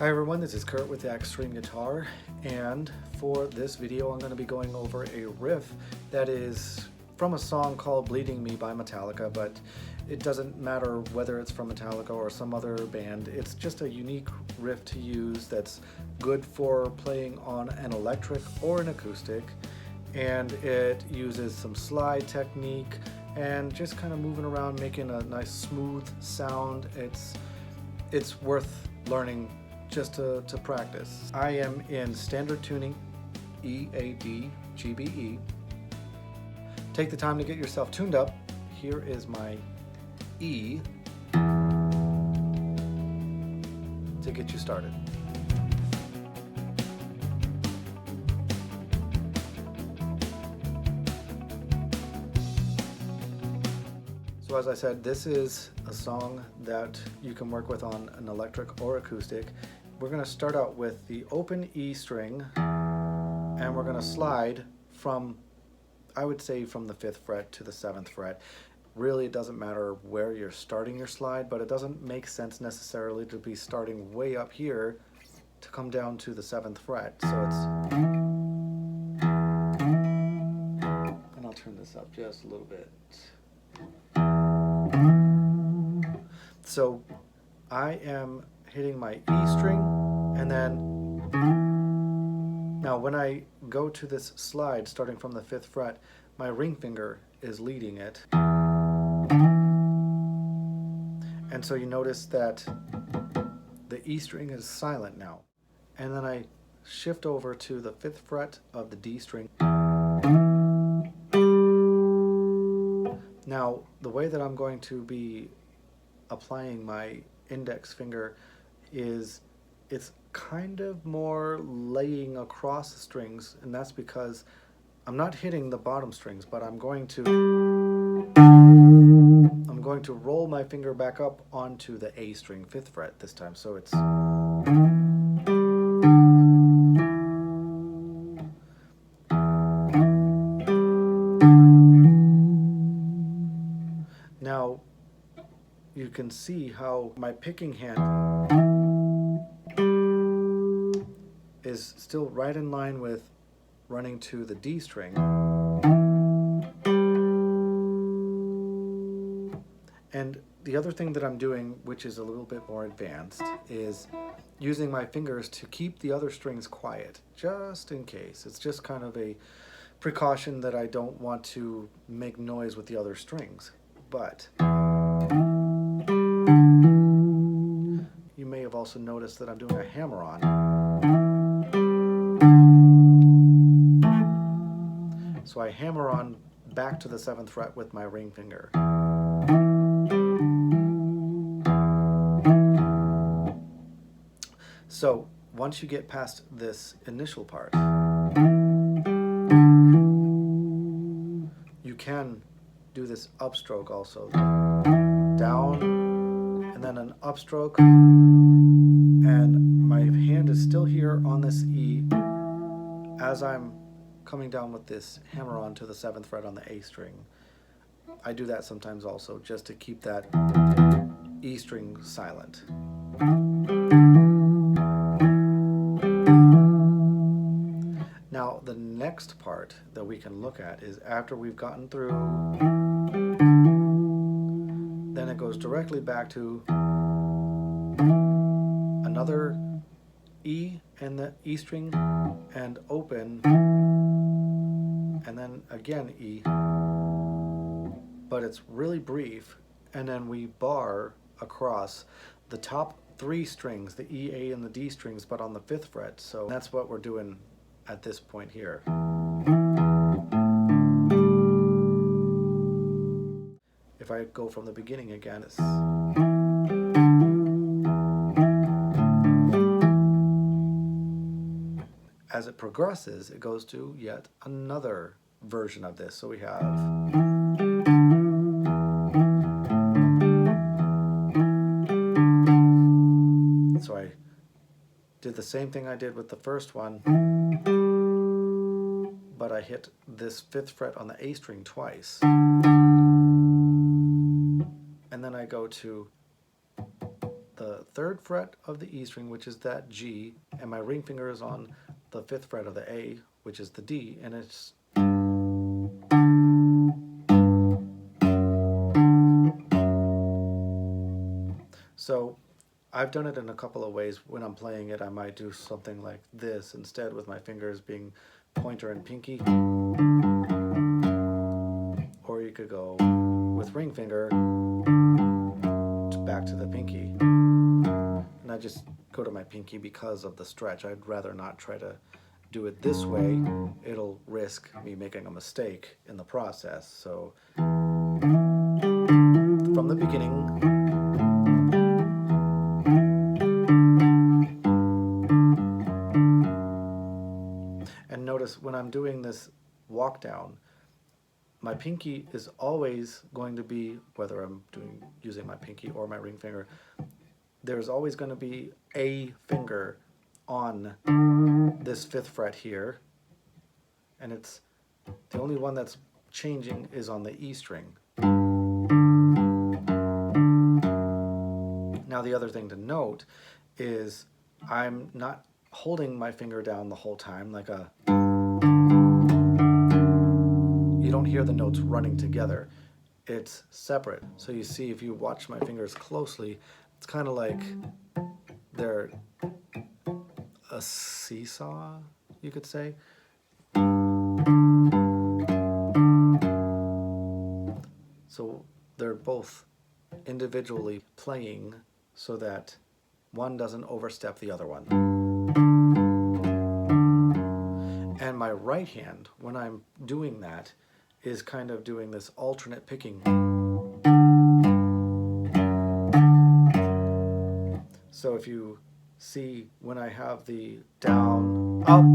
Hi everyone, this is Kurt with the Axtreme-Guitar, and for this video I'm going to be going over a riff that is from a song called Bleeding Me by Metallica, but it doesn't matter whether it's from Metallica or some other band. It's just a unique riff to use that's good for playing on an electric or an acoustic, and it uses some slide technique and just kind of moving around, making a nice smooth sound. It's worth learning just to practice. I am in standard tuning, E, A, D, G, B, E. Take the time to get yourself tuned up. Here is my E to get you started. So as I said, this is a song that you can work with on an electric or acoustic. We're going to start out with the open E string, and we're going to slide from, I would say, from the 5th fret to the 7th fret. Really, it doesn't matter where you're starting your slide, but it doesn't make sense necessarily to be starting way up here to come down to the 7th fret. So it's, and I'll turn this up just a little bit. So I am hitting my E string, and then now when I go to this slide starting from the 5th fret, my ring finger is leading it. And so you notice that the E string is silent now. And then I shift over to the 5th fret of the D string. Now, the way that I'm going to be applying my index finger is it's kind of more laying across the strings, and that's because I'm not hitting the bottom strings, but I'm going to roll my finger back up onto the A string, 5th fret this time. So it's now you can see how my picking hand is still right in line with running to the D string. And the other thing that I'm doing, which is a little bit more advanced, is using my fingers to keep the other strings quiet, just in case. It's just kind of a precaution that I don't want to make noise with the other strings. But you may have also noticed that I'm doing a hammer-on. So I hammer on back to the 7th fret with my ring finger. So once you get past this initial part, you can do this upstroke also. Down, and then an upstroke, and my hand is still here on this E as I'm coming down with this hammer on to the 7th fret on the A string. I do that sometimes also just to keep that E string silent. Now the next part that we can look at is after we've gotten through, then it goes directly back to another E and the E string and open, and then again E, but it's really brief, and then we bar across the top 3 strings, the E, A, and the D strings, but on the 5th fret. So that's what we're doing at this point here. If I go from the beginning again, it's as it progresses, it goes to yet another version of this. So we have so I did the same thing I did with the first one, but I hit this 5th fret on the A string twice. And then I go to the 3rd fret of the E string, which is that G, and my ring finger is on the 5th fret of the A, which is the D, and it's so I've done it in a couple of ways. When I'm playing it, I might do something like this instead, with my fingers being pointer and pinky. Or you could go with ring finger back to the pinky. And I just go to my pinky because of the stretch. I'd rather not try to do it this way. It'll risk me making a mistake in the process. So from the beginning, and notice when I'm doing this walk down, my pinky is always going to be, whether I'm using my pinky or my ring finger, there's always going to be a finger on this 5th fret here, and it's the only one that's changing is on the E string. Now the other thing to note is I'm not holding my finger down the whole time like a... You don't hear the notes running together. It's separate. So you see, if you watch my fingers closely, it's kind of like they're a seesaw, you could say. So they're both individually playing so that one doesn't overstep the other one. And my right hand, when I'm doing that, is kind of doing this alternate picking. So if you see, when I have the down, up,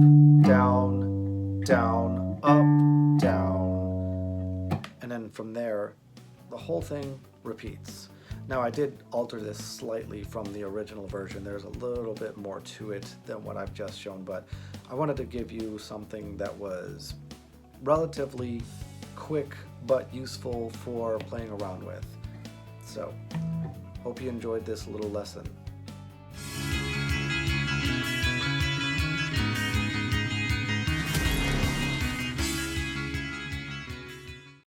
down, down, up, down, and then from there, the whole thing repeats. Now I did alter this slightly from the original version. There's a little bit more to it than what I've just shown, but I wanted to give you something that was relatively quick but useful for playing around with. So, hope you enjoyed this little lesson.